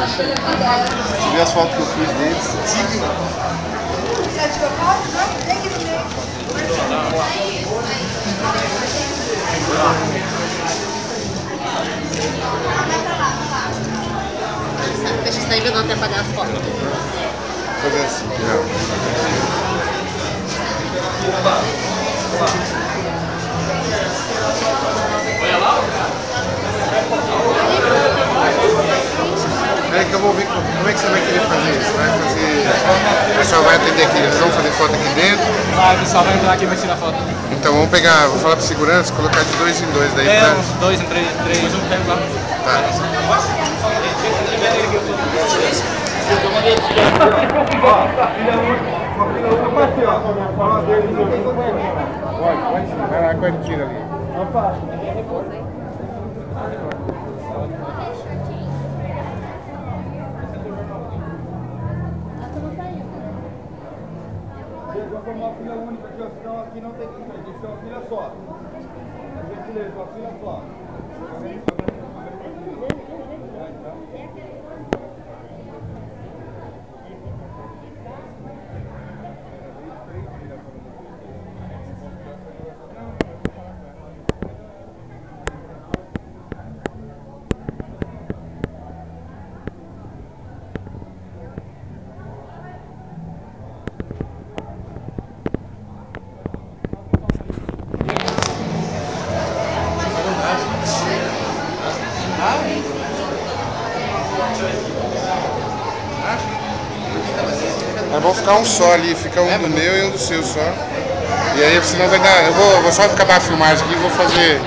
Você viu as fotos que eu fiz deles? Você tirou foto? Não? Tem que ver. Deixa isso daí ver não até apagar as fotos. Fazer assim, é que eu vou ver como é que você vai querer fazer isso. Vai fazer. O pessoal vai atender aqui, eles vão fazer foto aqui dentro. Vai, o pessoal vai entrar aqui e vai tirar foto. Então vamos pegar, vou falar para segurança, colocar de 2 em 2 daí. É, pra... uns 2 em 3, um tempo lá. Tá. Pode sim, vai lá com a tira ali. Vou formar uma fila única aqui, ó, senão aqui não tem que ser uma fila só. Por gentileza, uma fila só. Mas vão ficar um só ali, fica um do meu e um do seu só. E aí senão vai dar. Eu vou só acabar a filmagem aqui e vou fazer.